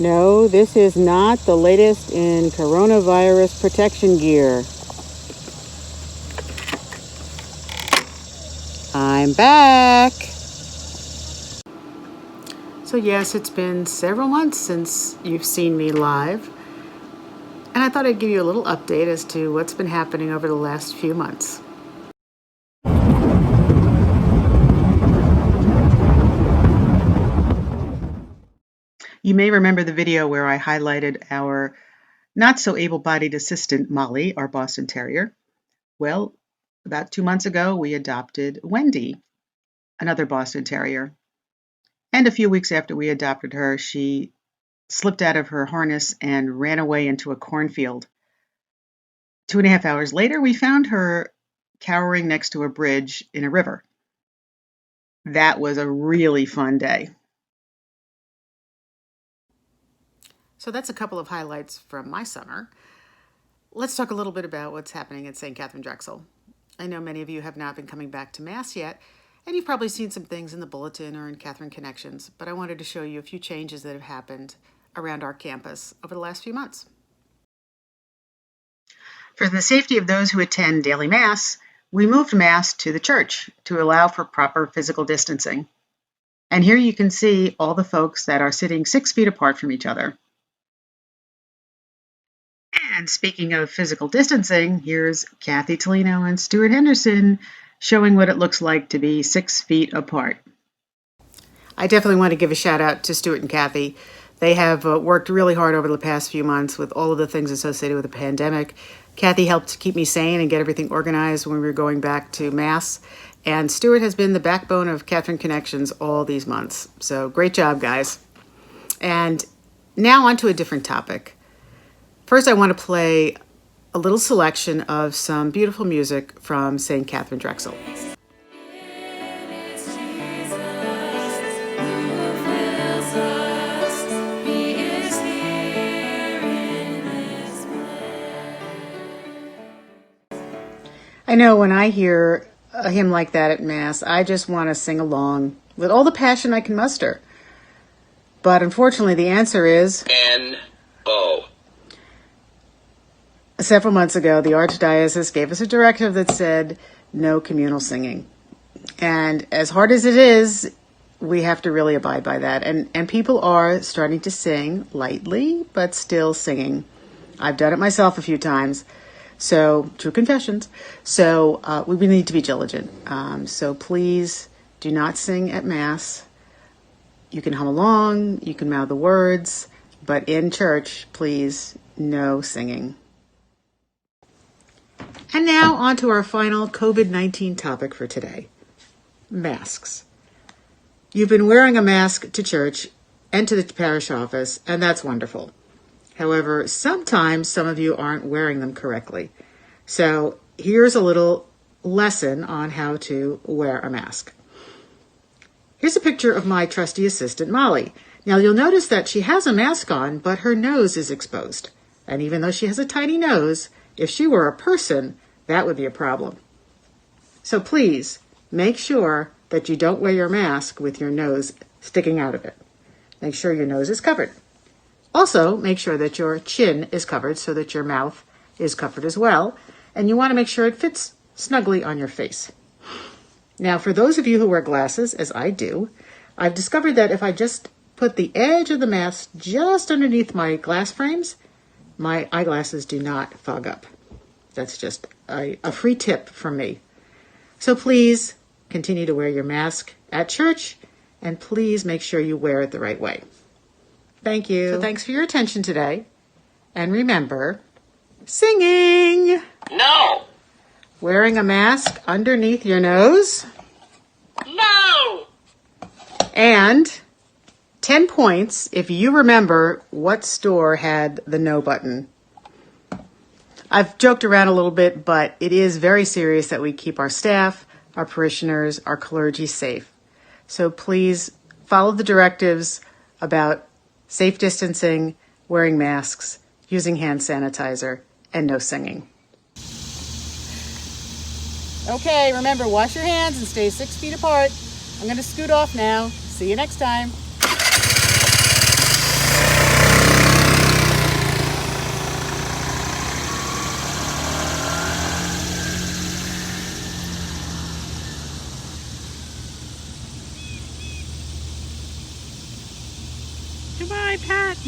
No, this is not the latest in coronavirus protection gear. I'm back. So yes, it's been several months since you've seen me live. And I thought I'd give you a little update as to what's been happening over the last few months. You may remember the video where I highlighted our not so able-bodied assistant, Molly, our Boston Terrier. Well, about 2 months ago, we adopted Wendy, another Boston Terrier. And a few weeks after we adopted her, she slipped out of her harness and ran away into a cornfield. 2.5 hours later, we found her cowering next to a bridge in a river. That was a really fun day. So that's a couple of highlights from my summer. Let's talk a little bit about what's happening at St. Katharine Drexel. I know many of you have not been coming back to Mass yet, and you've probably seen some things in the bulletin or in Katharine Connections, but I wanted to show you a few changes that have happened around our campus over the last few months. For the safety of those who attend daily Mass, we moved Mass to the church to allow for proper physical distancing. And here you can see all the folks that are sitting 6 feet apart from each other. And speaking of physical distancing, here's Kathy Tolino and Stuart Henderson showing what it looks like to be 6 feet apart. I definitely want to give a shout out to Stuart and Kathy. They have worked really hard over the past few months with all of the things associated with the pandemic. Kathy helped keep me sane and get everything organized when we were going back to Mass. And Stuart has been the backbone of Katharine Connections all these months. So great job, guys. And now on to a different topic. First, I want to play a little selection of some beautiful music from St. Katharine Drexel. I know when I hear a hymn like that at Mass, I just want to sing along with all the passion I can muster. But unfortunately, the answer is N-O. Several months ago, the Archdiocese gave us a directive that said no communal singing. And as hard as it is, we have to really abide by that. And people are starting to sing lightly, but still singing. I've done it myself a few times. So, true confessions. So, we need to be diligent. So please do not sing at Mass. You can hum along, you can mouth the words, but in church, please, no singing. And now on to our final COVID-19 topic for today, masks. You've been wearing a mask to church and to the parish office, and that's wonderful. However, sometimes some of you aren't wearing them correctly. So here's a little lesson on how to wear a mask. Here's a picture of my trusty assistant, Molly. Now you'll notice that she has a mask on, but her nose is exposed. And even though she has a tiny nose, if she were a person, that would be a problem. So please make sure that you don't wear your mask with your nose sticking out of it. Make sure your nose is covered. Also, make sure that your chin is covered so that your mouth is covered as well. And you want to make sure it fits snugly on your face. Now, for those of you who wear glasses, as I do, I've discovered that if I just put the edge of the mask just underneath my glass frames, my eyeglasses do not fog up. That's just a free tip from me. So please continue to wear your mask at church, and please make sure you wear it the right way. Thank you. So thanks for your attention today. And remember, singing. No. Wearing a mask underneath your nose. No. And 10 points if you remember what store had the no button. I've joked around a little bit, but it is very serious that we keep our staff, our parishioners, our clergy safe. So please follow the directives about safe distancing, wearing masks, using hand sanitizer, and no singing. Okay, remember, wash your hands and stay 6 feet apart. I'm going to scoot off now. See you next time. Goodbye, Pat.